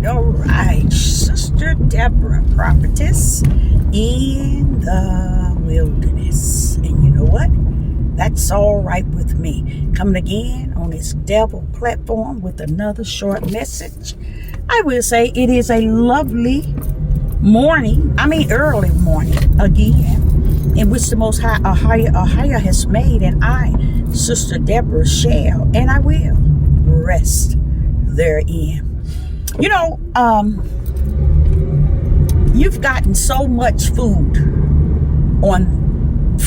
All right. Sister Deborah, prophetess in the wilderness. And you know what? That's all right with me. Coming again on this devil platform with another short message. I will say it is a lovely early morning again, in which the Most High, Ahia has made, and I, Sister Deborah, shall, and I will rest therein. You know, you've gotten so much food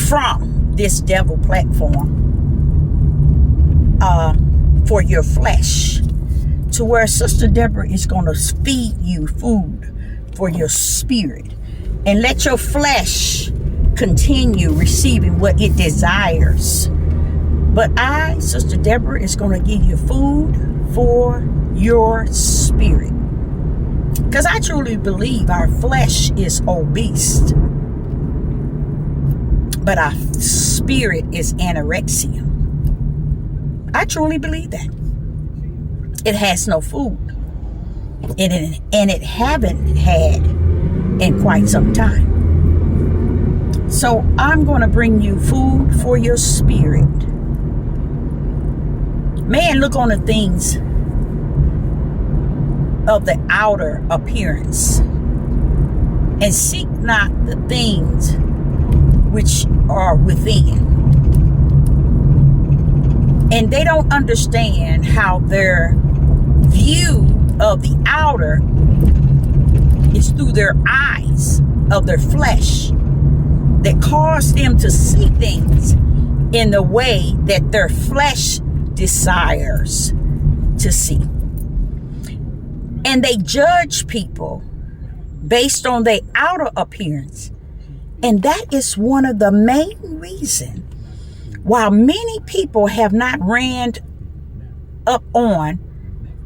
from this devil platform for your flesh, to where Sister Deborah is going to feed you food for your spirit, and let your flesh continue receiving what it desires. But I, Sister Deborah, is going to give you food for your spirit, because I truly believe our flesh is obese, but our spirit is anorexia. I truly believe that. It has no food, and it haven't had in quite some time. So I'm going to bring you food for your spirit. Man, look on the things of the outer appearance, and seek not the things which are within. And they don't understand how their view of the outer is through their eyes of their flesh, that cause them to see things in the way that their flesh desires to see. And they judge people based on their outer appearance. And that is one of the main reasons why many people have not ran up on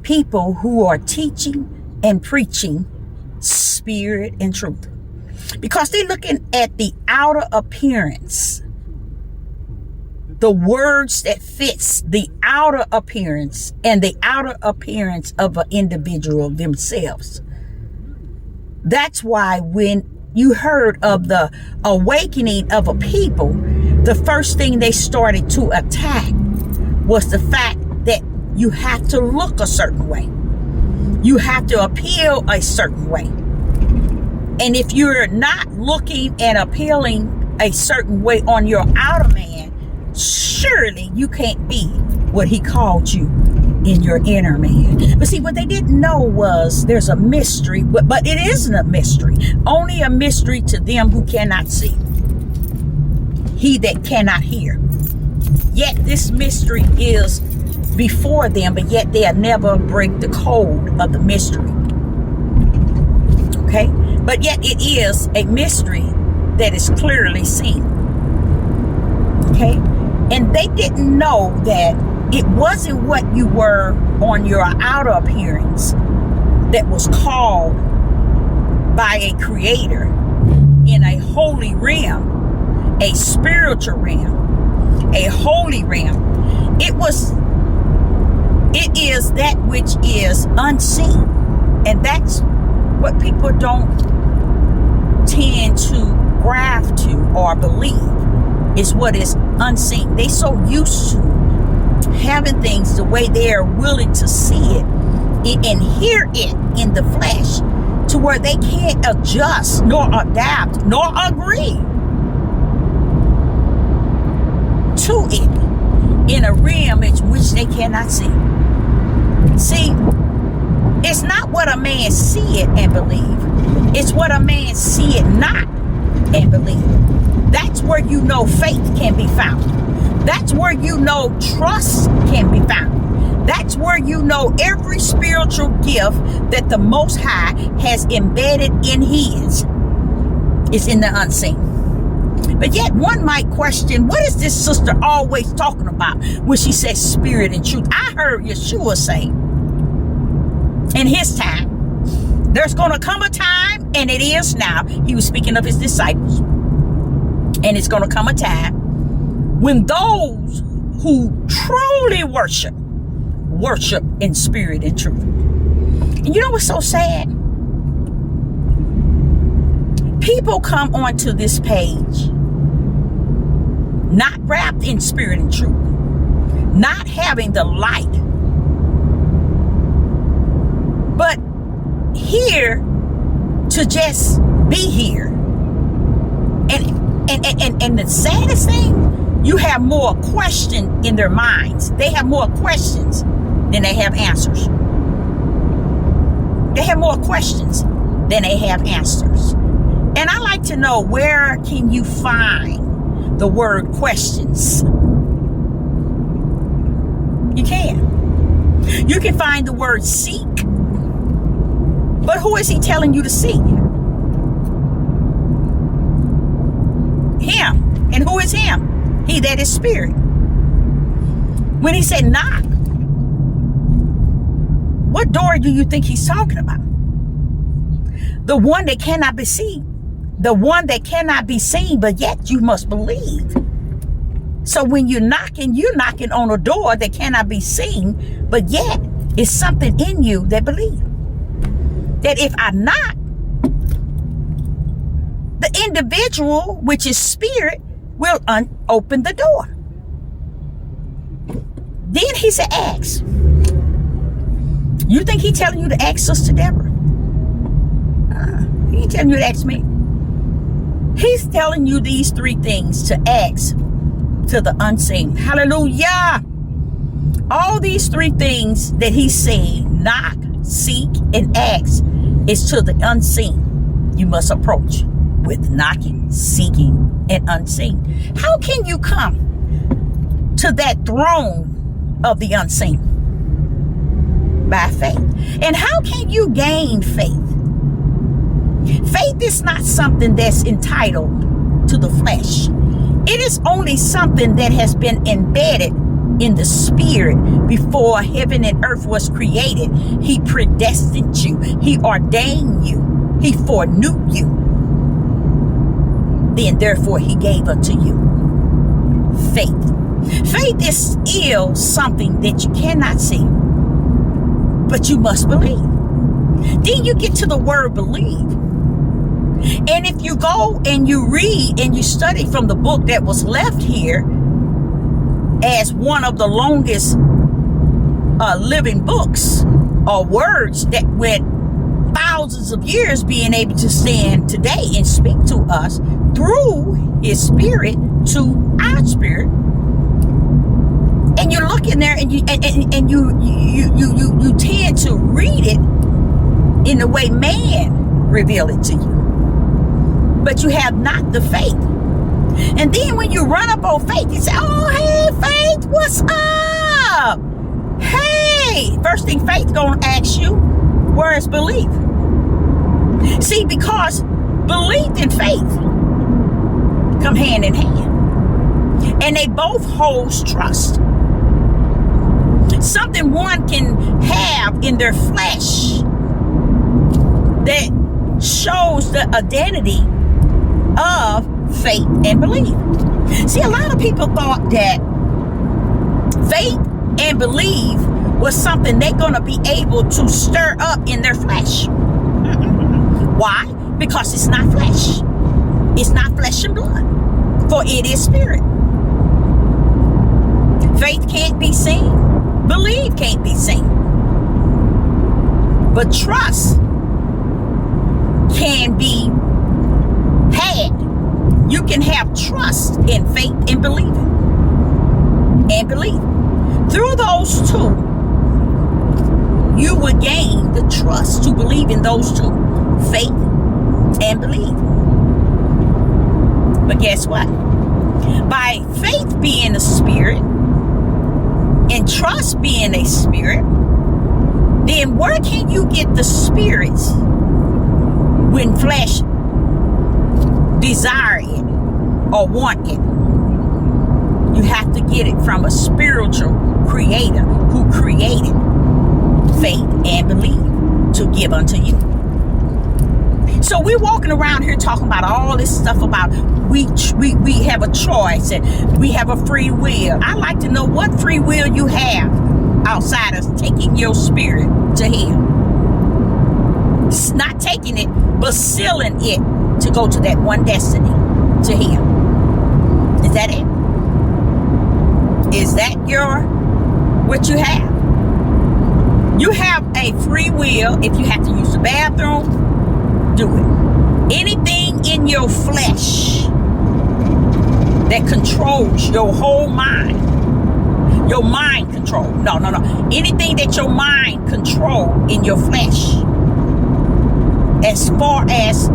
people who are teaching and preaching spirit and truth, because they're looking at the outer appearance, the words that fits the outer appearance and the outer appearance of an individual themselves. That's why when you heard of the awakening of a people, the first thing they started to attack was the fact that you have to look a certain way. You have to appeal a certain way. And if you're not looking and appealing a certain way on your outer man, surely you can't be what he called you in your inner man. But see, what they didn't know was there's a mystery, but it isn't a mystery. Only a mystery to them who cannot see. He that cannot hear. Yet this mystery is before them, but yet they'll never break the code of the mystery. Okay? But yet it is a mystery that is clearly seen. Okay? And they didn't know that it wasn't what you were on your outer appearance that was called by a creator in a holy realm, a spiritual realm, a holy realm. It is that which is unseen. And that's what people don't tend to grasp to or believe, is what is unseen. They so used to having things the way they are willing to see it and hear it in the flesh, to where they can't adjust nor adapt nor agree to it in a realm in which they cannot see. See, it's not what a man see it and believe. It's what a man see it not and believe. That's where you know faith can be found. That's where you know trust can be found. That's where you know every spiritual gift that the Most High has embedded in his is in the unseen. But yet one might question, what is this sister always talking about when she says spirit and truth? I heard Yeshua say in his time, there's going to come a time, and it is now. He was speaking of his disciples. And it's going to come a time when those who truly worship in spirit and truth. And you know what's so sad? People come onto this page not wrapped in spirit and truth, not having the light, but here to just be here. And the saddest thing, you have more questions in their minds. They have more questions than they have answers. They have more questions than they have answers. And I like to know, where can you find the word questions? You can. You can find the word seek. But who is he telling you to seek? Him. And who is him? He that is spirit. When he said knock, what door do you think he's talking about? The one that cannot be seen. The one that cannot be seen, but yet you must believe. So when you're knocking on a door that cannot be seen, but yet it's something in you that believes. That if I knock, the individual, which is spirit, will open the door. Then he said, ask. You think he's telling you to ask Sister Deborah? He ain't telling you to ask me. He's telling you these three things to ask to the unseen. Hallelujah. All these three things that he's saying, knock, seek, and ask, is to the unseen. You must approach with knocking, seeking, and unseen. How can you come to that throne of the unseen? By faith. And how can you gain faith? Faith is not something that's entitled to the flesh. It is only something that has been embedded in the spirit before heaven and earth was created. He predestined you. He ordained you. He foreknew you. Then therefore he gave unto you faith. Faith is still something that you cannot see, but you must believe. Then you get to the word believe. And if you go and you read and you study from the book that was left here as one of the longest living books or words that went thousands of years being able to stand today and speak to us through his spirit to our spirit, and you're looking there and you tend to read it in the way man revealed it to you, but you have not the faith. And then when you run up on faith, you say, oh, hey, faith, what's up? Hey, first thing faith gonna ask you, where is belief? See, because belief and faith come hand in hand, and they both hold trust. Something one can have in their flesh that shows the identity of faith and belief. See, a lot of people thought that faith and belief was something they're going to be able to stir up in their flesh. Why? Because it's not flesh. It's not flesh and blood, for it is spirit. Faith can't be seen. Belief can't be seen. But trust can be had. You can have trust in faith and believing. And belief. Through those two, you will gain the trust to believe in those two. Faith and believe. But guess what? By faith being a spirit and trust being a spirit, then where can you get the spirits when flesh desire it or want it? You have to get it from a spiritual creator who created faith and believe to give unto you. So we're walking around here talking about all this stuff about we have a choice and we have a free will. I like to know what free will you have outside of taking your spirit to hell. not taking it, but sealing it to go to that one destiny, to Him. Is that it? Is that what you have? You have a free will. If you have to use the bathroom, do it. Anything in your flesh that controls your whole mind, your mind control. No. Anything that your mind control in your flesh, as far as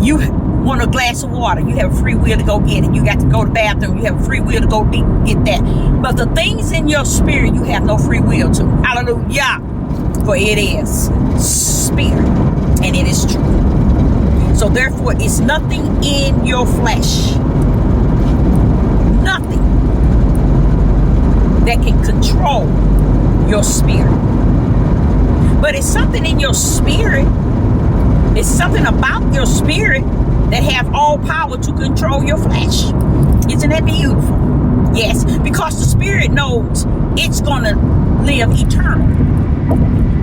you want a glass of water, you have free will to go get it. You got to go to the bathroom, you have free will to go get that. But the things in your spirit, you have no free will to. Hallelujah. For it is spirit, and it is true. So therefore, it's nothing in your flesh, nothing that can control your spirit. But it's something in your spirit, it's something about your spirit that have all power to control your flesh. Isn't that beautiful? Yes, because the spirit knows it's going to live eternal.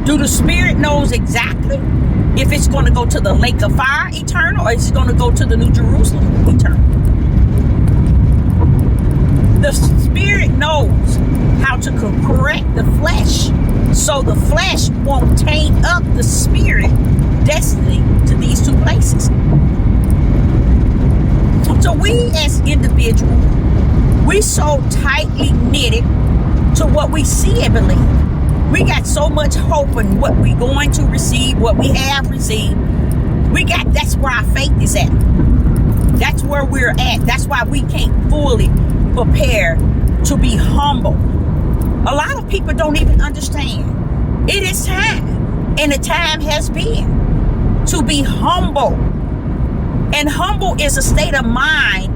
Do the spirit knows exactly if it's going to go to the lake of fire eternal, or is it going to go to the New Jerusalem eternal? The spirit knows how to correct the flesh, so the flesh won't taint up the spirit destiny to these two places. So we as individuals, we so tightly knitted to what we see and believe. We got so much hope in what we're going to receive, what we have received. That's where our faith is at. That's where we're at. That's why we can't fully prepare to be humble. A lot of people don't even understand. It is time, and the time has been to be humble. And humble is a state of mind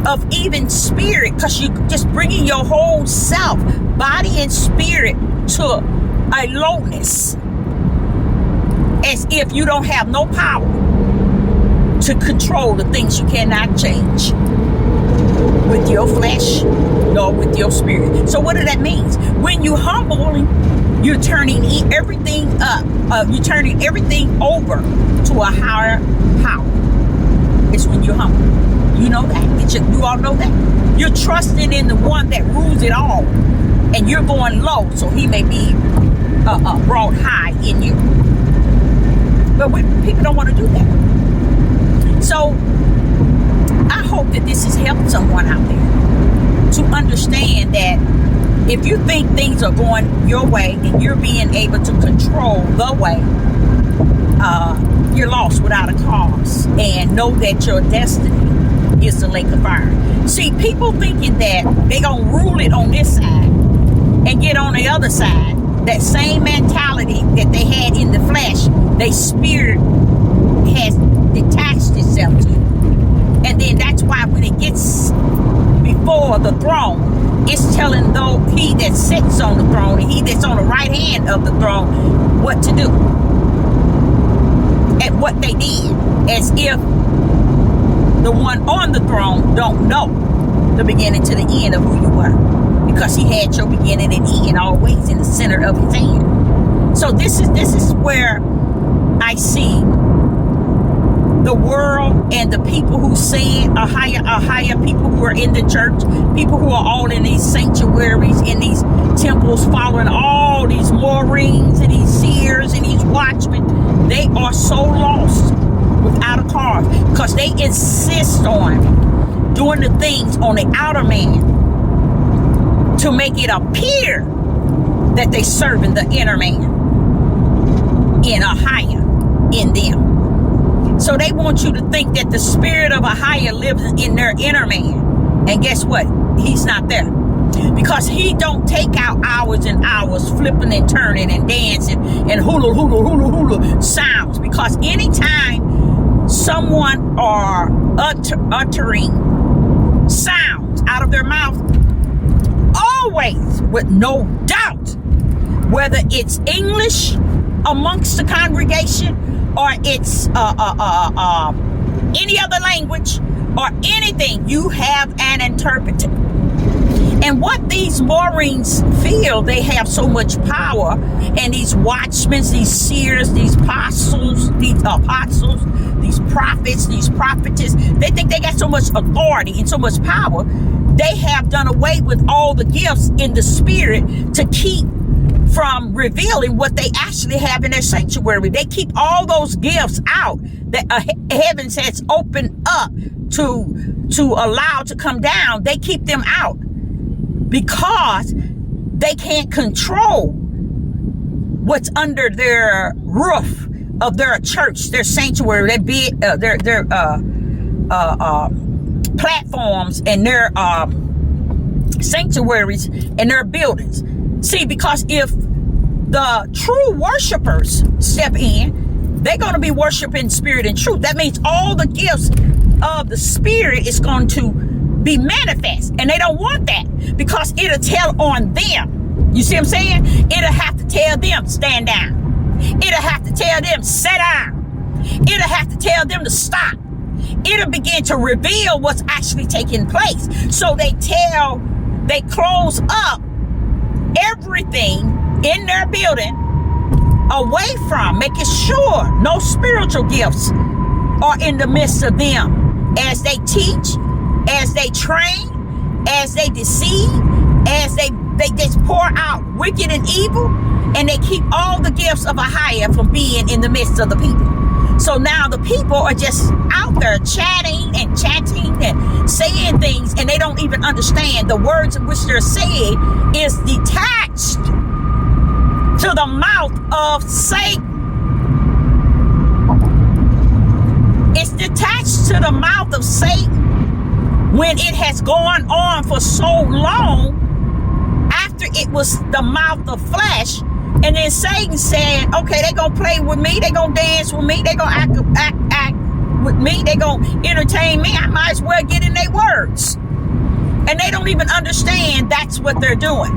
of even spirit, because you just bringing your whole self, body and spirit, to a lowness, as if you don't have no power to control the things you cannot change with your flesh nor with your spirit. So what does that mean? When you humble, you're turning everything up, you're turning everything over to a higher power. It's when you're humble. You know that. You all know that. You're trusting in the one that rules it all, and you're going low so he may be brought high in you. But people don't want to do that. So I hope that this has helped someone out there to understand that if you think things are going your way and you're being able to control the way, you're lost without a cause. And know that your destiny is the lake of fire. See, people thinking that they gonna rule it on this side and get on the other side, that same mentality that they had in the flesh, their spirit has detached itself to. And then that's why when it gets before the throne, it's telling though he that sits on the throne and he that's on the right hand of the throne what to do and what they did, as if the one on the throne don't know the beginning to the end of who you were, because he had your beginning and end always in the center of his hand. So this is where I see the world and the people who say it are higher people who are in the church, people who are all in these sanctuaries, in these temples, following all these Moorings and these seers and these watchmen. They are so lost without a cause, because they insist on doing the things on the outer man to make it appear that they serving the inner man in a higher in them. So they want you to think that the spirit of a higher lives in their inner man. And guess what? He's not there. Because he don't take out hours and hours flipping and turning and dancing and hula hula hula hula sounds. Because anytime someone are uttering sounds out of their mouth, always with no doubt, whether it's English amongst the congregation or it's any other language or anything, you have an interpreter. And what these Marines feel, they have so much power, and these watchmen, these seers, these apostles, these prophets, these prophetess, they think they got so much authority and so much power. They have done away with all the gifts in the spirit to keep from revealing what they actually have in their sanctuary. They keep all those gifts out that heavens has opened up to allow to come down. They keep them out because they can't control what's under their roof of their church, their sanctuary, their platforms and their sanctuaries and their buildings. See, because if the true worshipers step in, they're going to be worshiping spirit and truth. That means all the gifts of the spirit is going to be manifest, and they don't want that because it'll tell on them. You see what I'm saying? It'll have to tell them stand down. It'll have to tell them sit down. It'll have to tell them to stop. It'll begin to reveal what's actually taking place. So they close up everything in their building away from, making sure no spiritual gifts are in the midst of them as they teach, as they train, as they deceive, as they just pour out wicked and evil, and they keep all the gifts of Ahia from being in the midst of the people. So now the people are just out there chatting and saying things, and they don't even understand the words in which they're saying is detached to the mouth of Satan. It's detached to the mouth of Satan when it has gone on for so long after it was the mouth of flesh. And then Satan said, okay, they're going to play with me. They're going to dance with me. They're going to act with me. They're going to entertain me. I might as well get in their words. And they don't even understand that's what they're doing,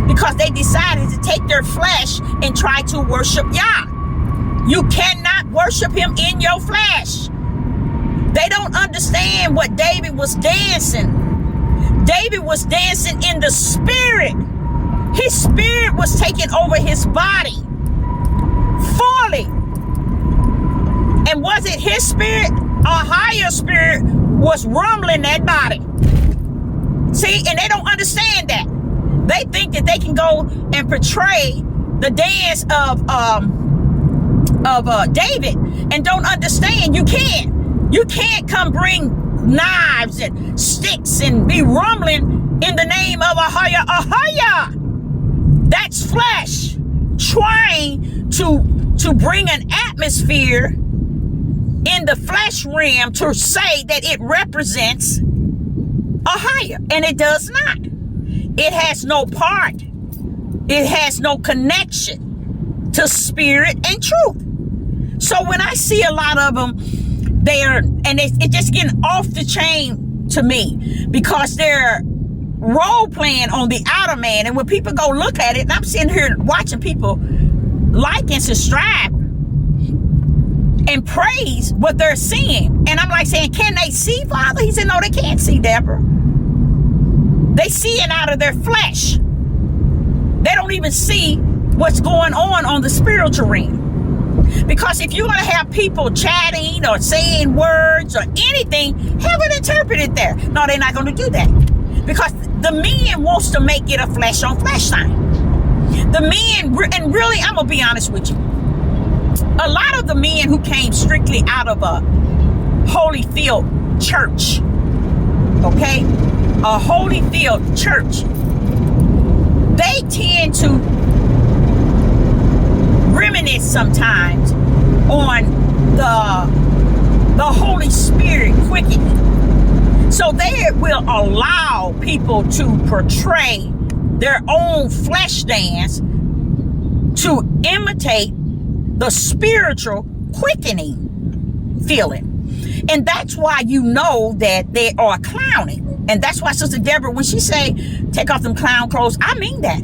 because they decided to take their flesh and try to worship Yah. You cannot worship him in your flesh. They don't understand what David was dancing. David was dancing in the spirit. His spirit was taking over his body fully. And was it his spirit? A higher spirit was rumbling that body. See, and they don't understand that. They think that they can go and portray the dance of David, and don't understand you can't. You can't come bring knives and sticks and be rumbling in the name of Ahia. That's flesh trying to bring an atmosphere in the flesh realm to say that it represents Ahia, and it does not. It has no part. It has no connection to spirit and truth. So when I see a lot of them, it's just getting off the chain to me, because they're role playing on the outer man. And when people go look at it, and I'm sitting here watching people like and subscribe and praise what they're seeing, and I'm like saying, can they see, Father? He said, no, they can't see, Deborah. They see it out of their flesh. They don't even see what's going on the spiritual realm. Because if you're going to have people chatting or saying words or anything, have it interpreted there. No, they're not going to do that. Because the men wants to make it a flesh on flesh thing. The men, and really, I'm going to be honest with you. A lot of the men who came strictly out of a Holyfield church, okay? A Holyfield church, they tend to reminisce sometimes on the Holy Spirit quickening. So they will allow people to portray their own flesh dance to imitate the spiritual quickening feeling. And that's why you know that they are clowning. And that's why Sister Deborah, when she say, take off them clown clothes, I mean that.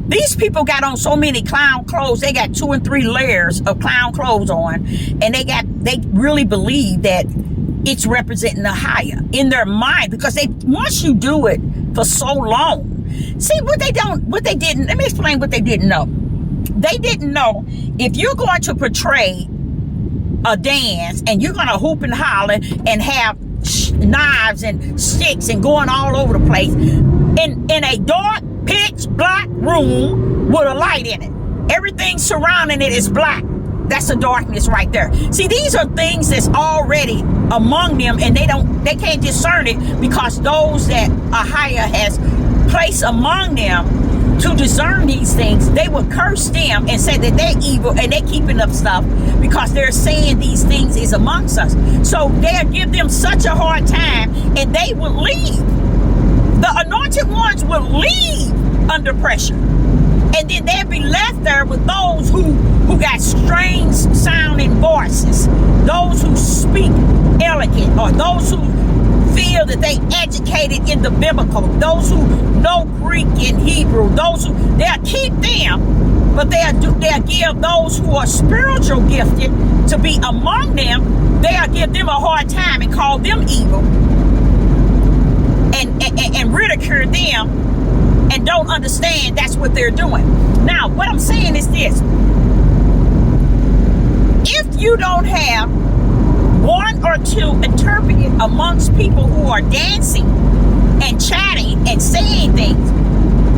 These people got on so many clown clothes. They got 2 and 3 layers of clown clothes on. And they really believe that it's representing the higher in their mind. Because once you do it for so long. See, what they didn't, let me explain what they didn't know. They didn't know if you're going to portray a dance and you're going to hoop and holler and have knives and sticks and going all over the place in a dark, pitch black room with a light in it. Everything surrounding it is black. That's the darkness right there. See, these are things that's already among them, and they can't discern it, because those that Ahia has placed among them to discern these things, they will curse them and say that they're evil and they're keeping up stuff because they're saying these things is amongst us. So they'll give them such a hard time, and they will leave. The anointed ones will leave under pressure. And then they'll be left there with those who got strange sounding voices, those who speak elegant, or those who feel that they educated in the biblical, those who know Greek and Hebrew, those who, they'll keep them, but they'll give those who are spiritual gifted to be among them, they'll give them a hard time and call them evil and ridicule them, and don't understand that's what they're doing. Now, what I'm saying is this: if you don't have one or two interpreted amongst people who are dancing and chatting and saying things,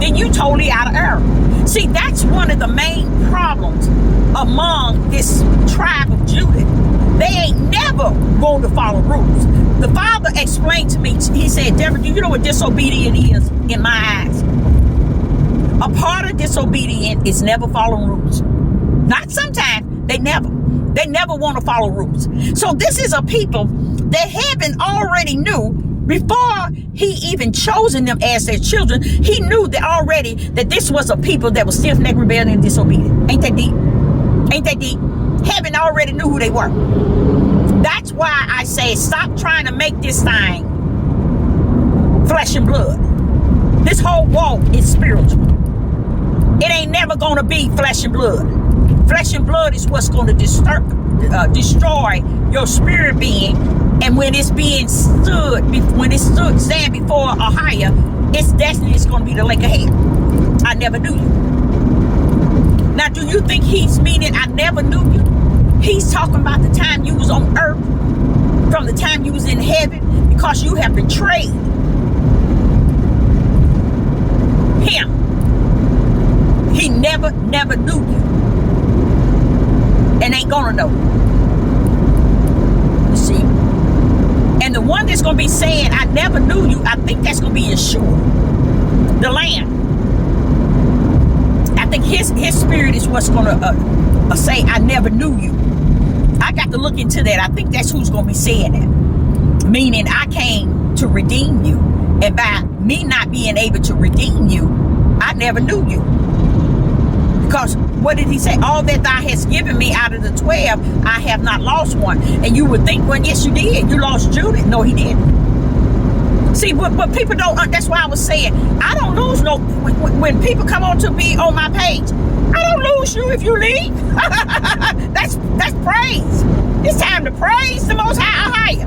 then you totally out of error. See, that's one of the main problems among this tribe of Judah. They ain't never going to follow rules. The Father explained to me, he said, Deborah, do you know what disobedient is in my eyes? A part of disobedient is never following rules. Not sometimes, they never. They never want to follow rules. So this is a people that heaven already knew before he even chosen them as their children. He knew that already that this was a people that was stiff-necked, rebellious, and disobedient. Ain't that deep? Ain't that deep? Heaven already knew who they were. That's why I say stop trying to make this thing flesh and blood. This whole walk is spiritual. It ain't never going to be flesh and blood. Flesh and blood is what's going to destroy your spirit being. And when it's being stand before a higher, its destiny is going to be the lake of hell. I never knew you. Now, do you think he's meaning I never knew you? He's talking about the time you was on earth, from the time you was in heaven, because you have betrayed him. He never knew you. And ain't gonna know. You see? And the one that's gonna be saying, I never knew you, I think that's gonna be Yeshua, the Lamb. I think his spirit is what's gonna say, I never knew you. I got to look into that. I think that's who's gonna be saying that. Meaning I came to redeem you. And by me not being able to redeem you, I never knew you. Because what did he say? All that thou hast given me out of the 12, I have not lost one. And you would think, well, yes, you did. You lost Judah. No, he didn't. See, but people don't, that's why I was saying, I don't lose no, when people come on to be on my page, I don't lose you if you leave. That's praise. It's time to praise the Most High.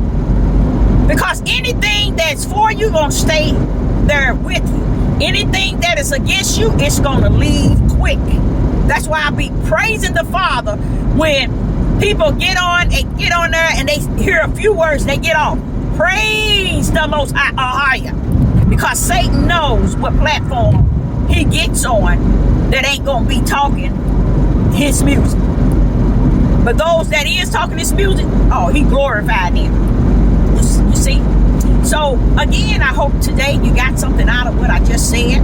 Because anything that's for you going to stay there with you. Anything that is against you, it's going to leave quick. That's why I be praising the Father when people get on there and they hear a few words, they get off. Praise the Most High. Because Satan knows what platform he gets on that ain't going to be talking his music. But those that is talking his music, oh, he glorified them. You see? So, again, I hope today you got something out of what I just said.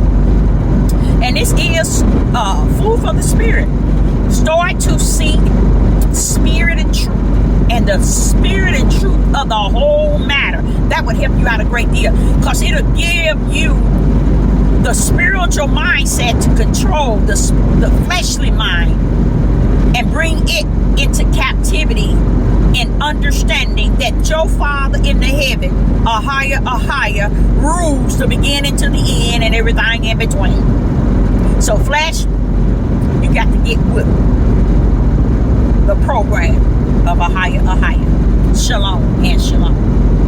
And this is food for the spirit. Start to seek spirit and truth. And the spirit and truth of the whole matter. That would help you out a great deal. Because it'll give you the spiritual mindset to control the fleshly mind. And bring it into captivity and understanding that your Father in the heaven, a higher, rules the beginning to the end and everything in between. So flesh, you got to get with the program of a higher. Shalom and shalom.